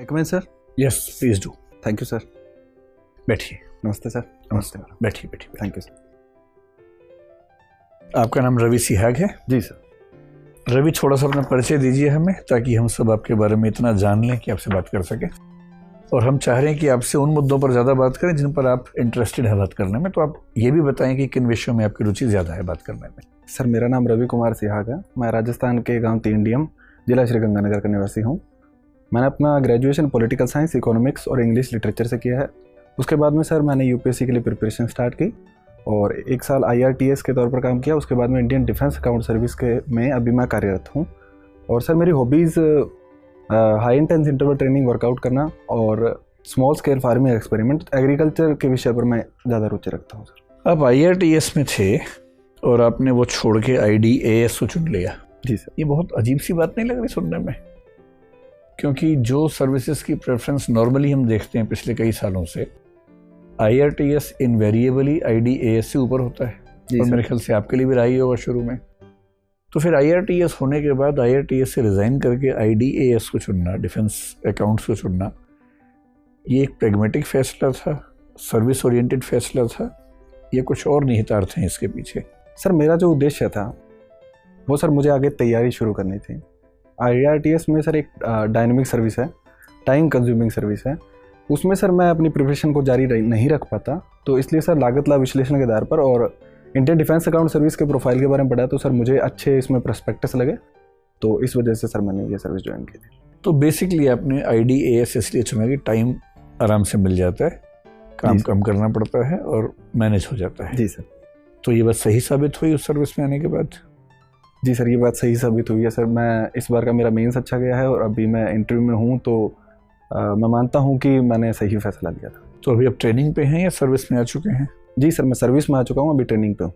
Come in sir? Yes please do. Thank you sir. बैठिए। नमस्ते sir. नमस्ते। बैठिए बैठिए। Thank you sir. आपका नाम रवि सिहाग है? जी सर। रवि, थोड़ा सा अपना परिचय दीजिए हमें, ताकि हम सब आपके बारे में इतना जान लें कि आपसे बात कर सकें। और हम चाह रहे हैं कि आपसे उन मुद्दों पर ज़्यादा बात करें जिन पर आप इंटरेस्टेड है बात करने में। तो आप ये भी बताएं कि किन विषयों में आपकी रुचि ज़्यादा है बात करने में। सर, मेरा नाम रवि कुमार सिहाग है। मैं राजस्थान के गांव तीनडीएम, जिला श्रीगंगानगर का निवासी हूँ। मैंने अपना ग्रेजुएशन पॉलिटिकल साइंस, इकोनॉमिक्स और इंग्लिश लिटरेचर से किया है। उसके बाद में सर मैंने यूपीएससी के लिए प्रिपरेशन स्टार्ट की और 1 साल IRTS के तौर पर काम किया। उसके बाद में इंडियन डिफेंस अकाउंट सर्विस के में अभी मैं कार्यरत हूँ। और सर मेरी hobbies high intense interval training, workout करना और small scale farming experiment, agriculture के विषय पर मैं ज़्यादा रुचि रखता हूँ सर। आप IRTS में थे और आपने वो छोड़ के IDAS को चुन लिया। जी सर। ये बहुत अजीब सी बात नहीं लग रही सुनने में? क्योंकि जो सर्विसेज की प्रेफरेंस नॉर्मली हम देखते हैं पिछले कई सालों से, IRTS इनवेरिएबली IDAS से ऊपर होता है। और मेरे ख्याल से आपके लिए भी रहा ही होगा शुरू में। तो फिर IRTS होने के बाद IRTS से रिज़ाइन करके IDAS को चुनना, डिफेंस अकाउंट्स को चुनना, ये एक प्रैग्मेटिक फैसला था, सर्विस ओरिएंटेड फैसला था, या कुछ और निहितार्थ हैं इसके पीछे? सर मेरा जो उद्देश्य था वो सर मुझे आगे तैयारी शुरू करनी थी। IRTS में सर एक डायनेमिक सर्विस है, टाइम कंज्यूमिंग सर्विस है। उसमें सर मैं अपनी प्रिपरेशन को जारी नहीं रख पाता। तो इसलिए सर लागत लाभ विश्लेषण के आधार पर और इंडियन डिफेंस अकाउंट सर्विस के प्रोफाइल के बारे में पढ़ा, तो सर मुझे अच्छे इसमें प्रोस्पेक्टस लगे। तो इस वजह से सर मैंने ये सर्विस ज्वाइन की थी। तो बेसिकली आपने IDAS इसलिए चुना कि टाइम आराम से मिल जाता है, काम कम करना पड़ता है और मैनेज हो जाता है। जी सर। तो ये बात सही साबित हुई उस सर्विस में आने के बाद? जी सर, ये बात सही साबित हुई है सर। मैं इस बार का मेरा मेंस अच्छा गया है और अभी मैं इंटरव्यू में हूँ, तो मैं मानता हूँ कि मैंने सही फैसला लिया था। तो अभी आप ट्रेनिंग पे हैं या सर्विस में आ चुके हैं? जी सर, मैं सर्विस में आ चुका हूँ, अभी ट्रेनिंग पे हूँ।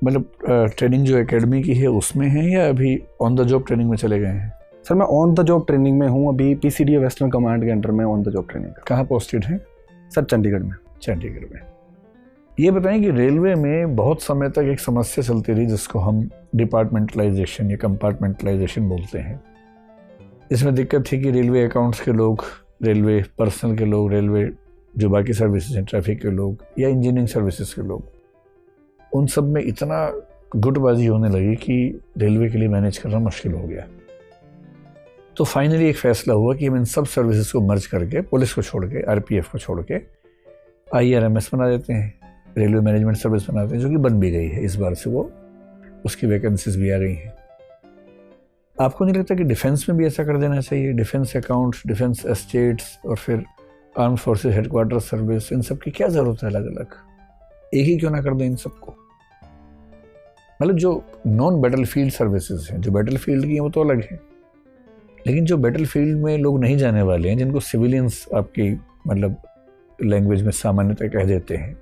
मतलब ट्रेनिंग जो एकेडमी की है उसमें है या अभी ऑन द जॉब ट्रेनिंग में चले गए हैं? सर मैं ऑन द जॉब ट्रेनिंग में हूँ, अभी PCDA वेस्टर्न कमांड के अंडर में ऑन द जॉब ट्रेनिंग। कहाँ पोस्टेड हैं? सर चंडीगढ़ में। चंडीगढ़ में। ये बताएं कि रेलवे में बहुत समय तक एक समस्या चलती रही जिसको हम डिपार्टमेंटलाइजेशन या कंपार्टमेंटलाइजेशन बोलते हैं। इसमें दिक्कत थी कि रेलवे अकाउंट्स के लोग, रेलवे पर्सनल के लोग, रेलवे जो बाकी सर्विसेज हैं, ट्रैफिक के लोग या इंजीनियरिंग सर्विसेज के लोग, उन सब में इतना गुटबाजी होने लगी कि रेलवे के लिए मैनेज करना मुश्किल हो गया। तो फाइनली एक फैसला हुआ कि हम इन सब सर्विसेज को मर्ज करके, पुलिस को छोड़ के, RPF को छोड़ के IRMS बना देते हैं, रेलवे मैनेजमेंट सर्विस बनाते हैं, जो कि बन भी गई है। इस बार से वो उसकी वैकेंसीज भी आ गई हैं। आपको नहीं लगता कि डिफेंस में भी ऐसा कर देना चाहिए? डिफेंस अकाउंट्स, डिफेंस एस्टेट्स और फिर आर्म फोर्सेस हेडक्वार्टर सर्विस, इन सब की क्या ज़रूरत है अलग अलग? एक ही क्यों ना कर दें इन सबको? मतलब जो नॉन बैटल फील्ड सर्विसेज हैं, जो बैटल फील्ड की हैं वो तो अलग है, लेकिन जो बैटल फील्ड में लोग नहीं जाने वाले हैं, जिनको सिविलियंस आपकी मतलब लैंग्वेज में सामान्यतः कह देते हैं,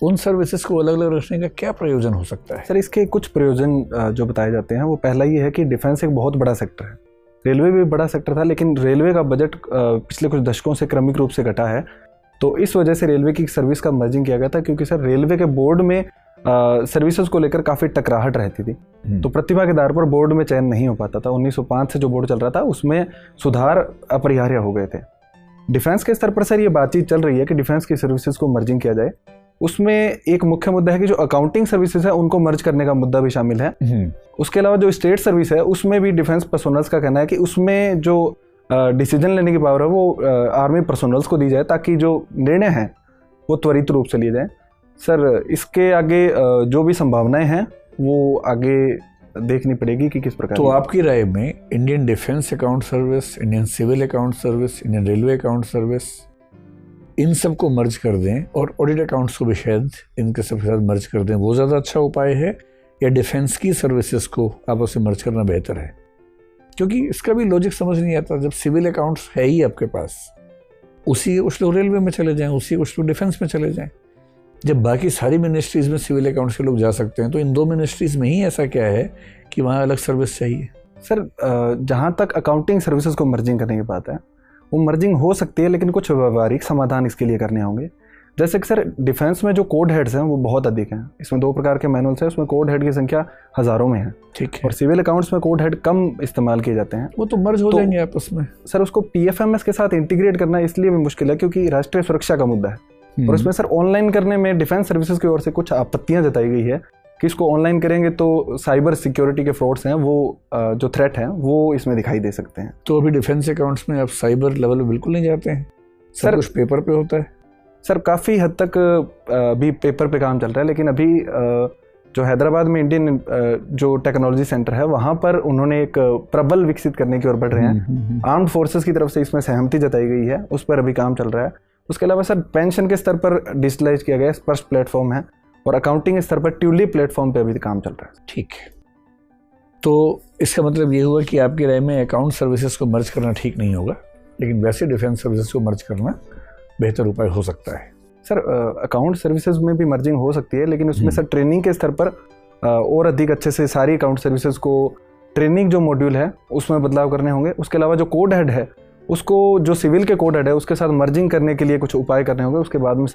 उन सर्विसेज को अलग अलग रखने का क्या प्रयोजन हो सकता है? सर इसके कुछ प्रयोजन जो बताए जाते हैं, वो पहला ये है कि डिफेंस एक बहुत बड़ा सेक्टर है। रेलवे भी बड़ा सेक्टर था, लेकिन रेलवे का बजट पिछले कुछ दशकों से क्रमिक रूप से घटा है। तो इस वजह से रेलवे की सर्विस का मर्जिंग किया गया था, क्योंकि सर रेलवे के बोर्ड में सर्विसेज को लेकर काफ़ी टकराहट रहती थी। तो प्रतिभा के आधार पर बोर्ड में चयन नहीं हो पाता था। 1905 से जो बोर्ड चल रहा था उसमें सुधार अपरिहार्य हो गए थे। डिफेंस के स्तर पर सर ये बातचीत चल रही है कि डिफेंस की सर्विसेज को मर्जिंग किया जाए। उसमें एक मुख्य मुद्दा है कि जो अकाउंटिंग सर्विसेज है उनको मर्ज करने का मुद्दा भी शामिल है। उसके अलावा जो स्टेट सर्विस है उसमें भी डिफेंस पर्सोनल्स का कहना है कि उसमें जो डिसीजन लेने की पावर है वो आर्मी पर्सोनल्स को दी जाए, ताकि जो निर्णय हैं वो त्वरित रूप से लिए जाए। सर इसके आगे जो भी संभावनाएं हैं वो आगे देखनी पड़ेगी कि किस प्रकार। तो आपकी राय में Indian defence account service, Indian civil account service, Indian railway account service, इन सब को मर्ज कर दें और ऑडिट अकाउंट्स को भी शायद इनके सब के साथ मर्ज कर दें, वो ज़्यादा अच्छा उपाय है, या डिफेंस की सर्विसेज को आपस में मर्ज करना बेहतर है? क्योंकि इसका भी लॉजिक समझ नहीं आता। जब सिविल अकाउंट्स है ही आपके पास, उसी कुछ लोग रेलवे में चले जाएं, उसी कुछ लोग डिफेंस में चले जाएं। जब बाकी सारी मिनिस्ट्रीज़ में सिविल अकाउंट्स के लोग जा सकते हैं, तो इन 2 मिनिस्ट्रीज़ में ही ऐसा क्या है कि वहाँ अलग सर्विस चाहिए? सर जहाँ तक अकाउंटिंग सर्विसेज को मर्जिंग करने की बात है, वो मर्जिंग हो सकती है, लेकिन कुछ व्यावहारिक समाधान इसके लिए करने होंगे। जैसे कि सर डिफेंस में जो कोड हेड्स हैं वो बहुत अधिक हैं। इसमें 2 प्रकार के मैनुअल्स हैं, उसमें कोड हेड की संख्या हज़ारों में है। ठीक है। और सिविल अकाउंट्स में कोड हेड कम इस्तेमाल किए जाते हैं। वो तो मर्ज हो जाएंगे आपस में। सर उसको PFMS के साथ इंटीग्रेट करना इसलिए भी मुश्किल है क्योंकि राष्ट्रीय सुरक्षा का मुद्दा है। और इसमें सर ऑनलाइन करने में डिफेंस सर्विसेज की ओर से कुछ आपत्तियां जताई गई है कि इसको ऑनलाइन करेंगे तो साइबर सिक्योरिटी के फ्रॉड्स हैं वो जो थ्रेट हैं वो इसमें दिखाई दे सकते हैं। तो अभी डिफेंस अकाउंट्स में आप साइबर लेवल पे बिल्कुल नहीं जाते हैं? सर कुछ पेपर पे होता है? सर काफ़ी हद तक अभी पेपर पे काम चल रहा है, लेकिन अभी जो हैदराबाद में इंडियन जो टेक्नोलॉजी सेंटर है वहाँ पर उन्होंने एक प्रबल विकसित करने की ओर बढ़ रहे हैं। आर्म्ड फोर्सेस की तरफ से इसमें सहमति जताई गई है, उस पर अभी काम चल रहा है। उसके अलावा सर पेंशन के स्तर पर डिजिटलाइज किया गया स्पर्श प्लेटफॉर्म है और अकाउंटिंग स्तर पर ट्यूलिप प्लेटफॉर्म पे अभी काम चल रहा है। ठीक है। तो इसका मतलब ये हुआ कि आपकी राय में अकाउंट सर्विसेज को मर्ज करना ठीक नहीं होगा, लेकिन वैसे डिफेंस सर्विसेज को मर्ज करना बेहतर उपाय हो सकता है। सर अकाउंट सर्विसेज में भी मर्जिंग हो सकती है, लेकिन उसमें सर ट्रेनिंग के स्तर पर और अधिक अच्छे से सारी अकाउंट सर्विसेज को ट्रेनिंग जो मॉड्यूल है उसमें बदलाव करने होंगे। उसके अलावा जो कोड हेड है उसको जो सिविल के कोड हेड है उसके साथ मर्जिंग करने के लिए कुछ उपाय करने होंगे। उसके बाद में